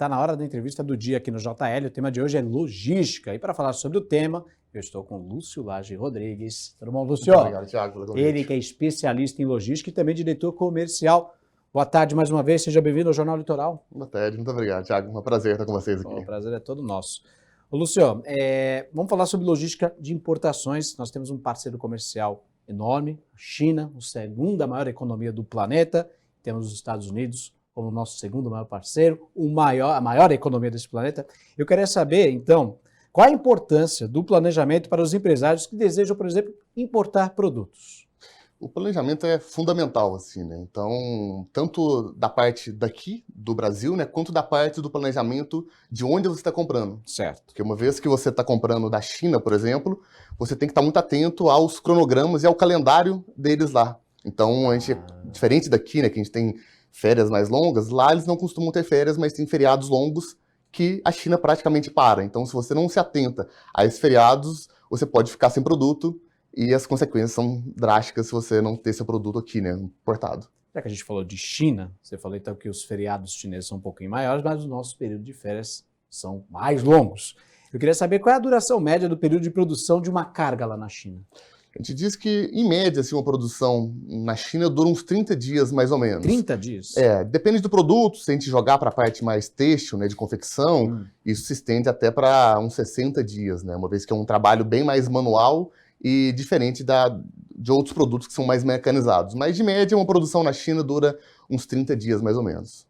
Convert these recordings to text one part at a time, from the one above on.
está na hora da entrevista do dia aqui no JL. O tema de hoje é logística. E para falar sobre o tema, eu estou com Lúcio Lage Rodrigues. Tudo bom, Lúcio? Muito obrigado, Thiago, pelo convite. Ele que é especialista em logística e também diretor comercial. Boa tarde mais uma vez, seja bem-vindo ao Jornal Litoral. Boa tarde, muito obrigado, Thiago. É um prazer estar com vocês aqui. O prazer é todo nosso. Ô, Lúcio, vamos falar sobre logística de importações. Nós temos um parceiro comercial enorme, a China, a segunda maior economia do planeta. Temos os Estados Unidos como nosso segundo maior parceiro, a maior economia desse planeta. Eu queria saber, então, qual a importância do planejamento para os empresários que desejam, por exemplo, importar produtos? O planejamento é fundamental, assim, né? Então, tanto da parte daqui, do Brasil, né, quanto da parte do planejamento de onde você está comprando. Certo. Porque uma vez que você está comprando da China, por exemplo, você tem que estar muito atento aos cronogramas e ao calendário deles lá. Então, a gente, diferente daqui, né, que a gente tem férias mais longas, lá eles não costumam ter férias, mas tem feriados longos que a China praticamente para. Então, se você não se atenta a esses feriados, você pode ficar sem produto e as consequências são drásticas se você não ter seu produto aqui, né, importado. Já que a gente falou de China, você falou então que os feriados chineses são um pouquinho maiores, mas os nossos períodos de férias são mais longos. Eu queria saber qual é a duração média do período de produção de uma carga lá na China. A gente diz que, em média, assim, uma produção na China dura uns 30 dias, mais ou menos. 30 dias? Depende do produto. Se a gente jogar para a parte mais têxtil, né, de confecção, isso se estende até para uns 60 dias, né? Uma vez que é um trabalho bem mais manual e diferente de outros produtos que são mais mecanizados. Mas, de média, uma produção na China dura uns 30 dias, mais ou menos.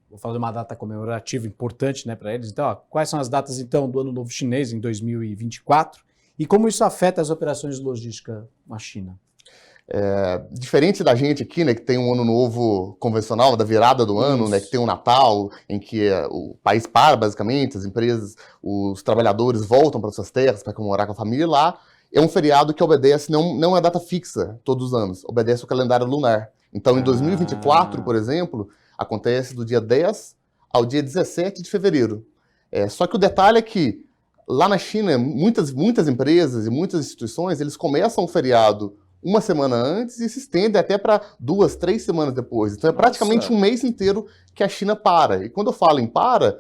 Vou fazer uma data comemorativa importante, né, para eles. Então, quais são as datas, então, do Ano Novo Chinês, em 2024? E como isso afeta as operações de logística na China? Diferente da gente aqui, né, que tem um ano novo convencional, da virada do ano, né, que tem um Natal, em que o país para, basicamente, as empresas, os trabalhadores voltam para suas terras para comemorar com a família, lá é um feriado que obedece, não é data fixa todos os anos, obedece o calendário lunar. Então, em 2024, por exemplo, acontece do dia 10 ao dia 17 de fevereiro. Só que o detalhe é que lá na China, muitas empresas e muitas instituições, eles começam o feriado uma semana antes e se estende até para 2, 3 semanas depois. Então é praticamente um mês inteiro que a China para. E quando eu falo em para,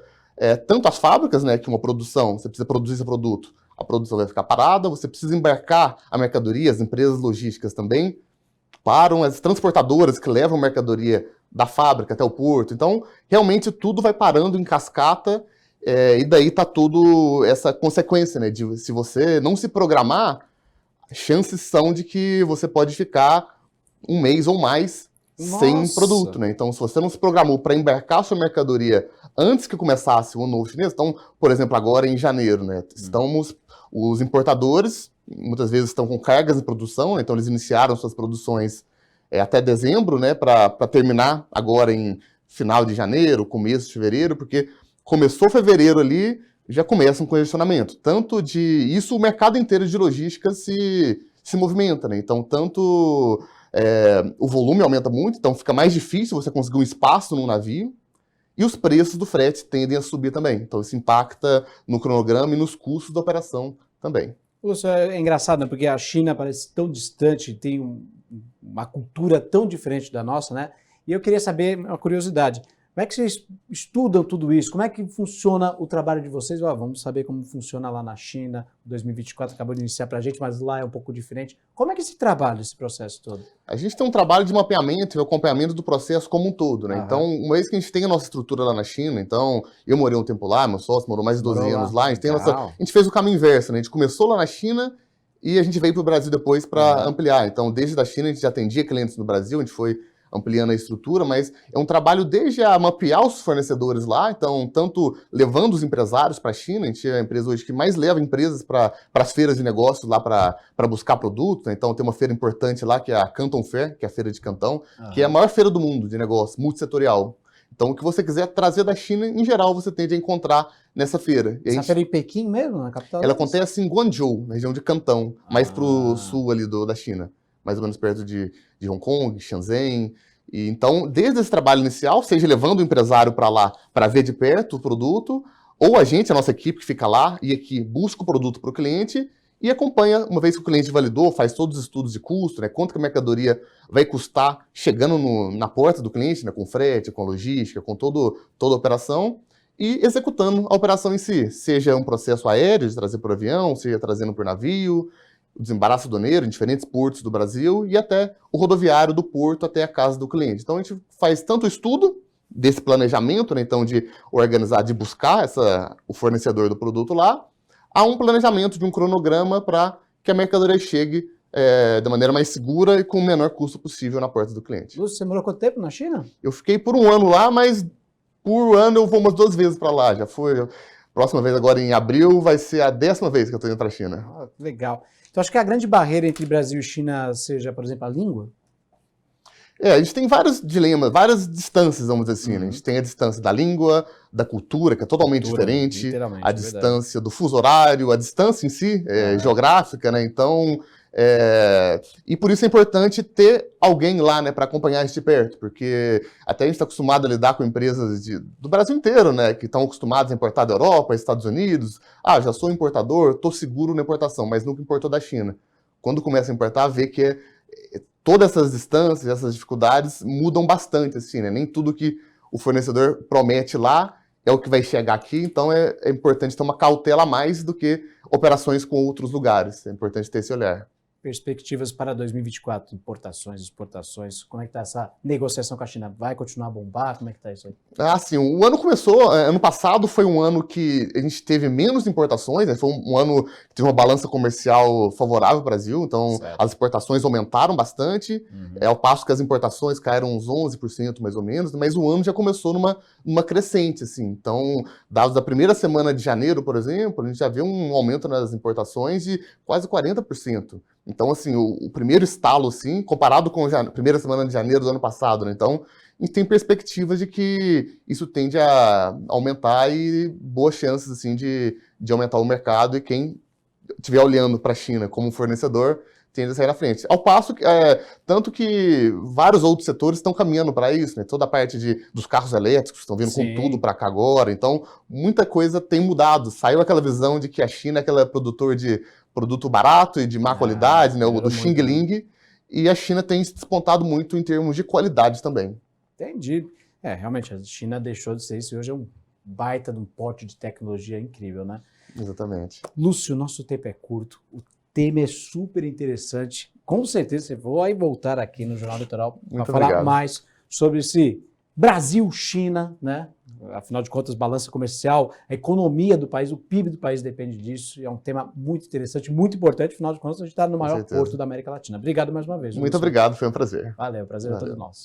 tanto as fábricas, né, que uma produção, você precisa produzir seu produto, a produção vai ficar parada, você precisa embarcar a mercadoria, as empresas logísticas também param, as transportadoras que levam a mercadoria da fábrica até o porto. Então, realmente tudo vai parando em cascata. E daí tá tudo essa consequência, né? De se você não se programar, chances são de que você pode ficar um mês ou mais sem produto, né? Então, se você não se programou para embarcar sua mercadoria antes que começasse o Ano Novo Chinês, então, por exemplo, agora em janeiro, né? Os importadores, muitas vezes estão com cargas em produção, né? Então eles iniciaram suas produções até dezembro, né? Para terminar agora em final de janeiro, começo de fevereiro, porque começou fevereiro ali, já começa um congestionamento. Isso o mercado inteiro de logística se movimenta, né? Então, o volume aumenta muito, então fica mais difícil você conseguir um espaço no navio, e os preços do frete tendem a subir também. Então, isso impacta no cronograma e nos custos da operação também. Isso é engraçado, né? Porque a China parece tão distante, tem uma cultura tão diferente da nossa, né? E eu queria saber, uma curiosidade, como é que vocês estudam tudo isso? Como é que funciona o trabalho de vocês? Vamos saber como funciona lá na China. 2024 acabou de iniciar para a gente, mas lá é um pouco diferente. Como é que se trabalha esse processo todo? A gente tem um trabalho de mapeamento e acompanhamento do processo como um todo, né? Então, uma vez que a gente tem a nossa estrutura lá na China, então, eu morei um tempo lá, meu sócio morou mais de 12 anos lá, a gente fez o caminho inverso, né? A gente começou lá na China e a gente veio para o Brasil depois para ampliar. Então, desde a China a gente já atendia clientes no Brasil, a gente foi ampliando a estrutura, mas é um trabalho desde a mapear os fornecedores lá, então, tanto levando os empresários para a China, a gente é a empresa hoje que mais leva empresas para as feiras de negócios lá para buscar produtos, né? Então tem uma feira importante lá, que é a Canton Fair, que é a feira de Cantão, que é a maior feira do mundo de negócios, multissetorial. Então, o que você quiser trazer da China, em geral, você tende a encontrar nessa feira. Essa feira em Pequim mesmo, na capital? Ela acontece em Guangzhou, na região de Cantão, mais para o sul ali da China, mais ou menos perto de Hong Kong, Shenzhen. E então, desde esse trabalho inicial, seja levando o empresário para lá para ver de perto o produto, ou a nossa equipe que fica lá e aqui busca o produto para o cliente e acompanha, uma vez que o cliente validou, faz todos os estudos de custo, né, quanto que a mercadoria vai custar chegando na porta do cliente, né, com frete, com logística, com toda a operação. e executando a operação em si, seja um processo aéreo, de trazer por avião, seja trazendo por navio, o desembaraço aduaneiro em diferentes portos do Brasil e até o rodoviário do porto até a casa do cliente. Então a gente faz tanto o estudo desse planejamento, né, então de organizar, de buscar o fornecedor do produto lá, a um planejamento de um cronograma para que a mercadoria chegue de maneira mais segura e com o menor custo possível na porta do cliente. Lúcio, você morou quanto tempo na China? Eu fiquei por um ano lá, mas por ano eu vou umas 2 vezes para lá. Já foi. Próxima vez agora em abril vai ser a 10ª vez que eu estou indo para a China. Ah, legal. Então acho que a grande barreira entre Brasil e China seja, por exemplo, a língua? A gente tem vários dilemas, várias distâncias, vamos dizer assim, né? A gente tem a distância da língua, da cultura, que é totalmente diferente, a distância do fuso horário, a distância em si, geográfica, né? Então, e por isso é importante ter alguém lá, né, para acompanhar a gente de perto, porque até a gente está acostumado a lidar com empresas do Brasil inteiro, né, que estão acostumados a importar da Europa, Estados Unidos. Ah, já sou importador, estou seguro na importação, mas nunca importou da China. Quando começa a importar, vê que todas essas distâncias, essas dificuldades mudam bastante, assim, né? Nem tudo que o fornecedor promete lá é o que vai chegar aqui, então é importante ter uma cautela a mais do que operações com outros lugares. É importante ter esse olhar. Perspectivas para 2024, importações, exportações, como é que está essa negociação com a China? Vai continuar a bombar? Como é que está isso aí? Ah, sim, o ano começou, ano passado foi um ano que a gente teve menos importações, né? Foi um ano que teve uma balança comercial favorável ao Brasil, então as exportações aumentaram bastante, ao passo que as importações caíram uns 11% mais ou menos, mas o ano já começou numa crescente, assim. Então, dados da primeira semana de janeiro, por exemplo, a gente já vê um aumento nas importações de quase 40%. Então, assim, o primeiro estalo, assim, comparado com a primeira semana de janeiro do ano passado, né? Então, a gente tem perspectivas de que isso tende a aumentar e boas chances, assim, de aumentar o mercado e quem estiver olhando para a China como fornecedor tende a sair na frente. Ao passo que, tanto que vários outros setores estão caminhando para isso, né? Toda a parte dos carros elétricos estão vindo com tudo para cá agora, então muita coisa tem mudado. Saiu aquela visão de que a China é aquele produtor de produto barato e de má qualidade, né? O do Xing Ling, e a China tem se despontado muito em termos de qualidade também. Entendi. Realmente, a China deixou de ser isso e hoje é um baita de um pote de tecnologia incrível, né? Exatamente. Lúcio, nosso tempo é curto, o tema é super interessante. Com certeza você vai voltar aqui no Jornal Litoral para falar mais sobre esse Brasil-China, né? Afinal de contas, balança comercial, a economia do país, o PIB do país depende disso. E é um tema muito interessante, muito importante. Afinal de contas, a gente está no maior porto da América Latina. Obrigado mais uma vez. Muito obrigado, foi um prazer. Valeu, prazer é todo nosso.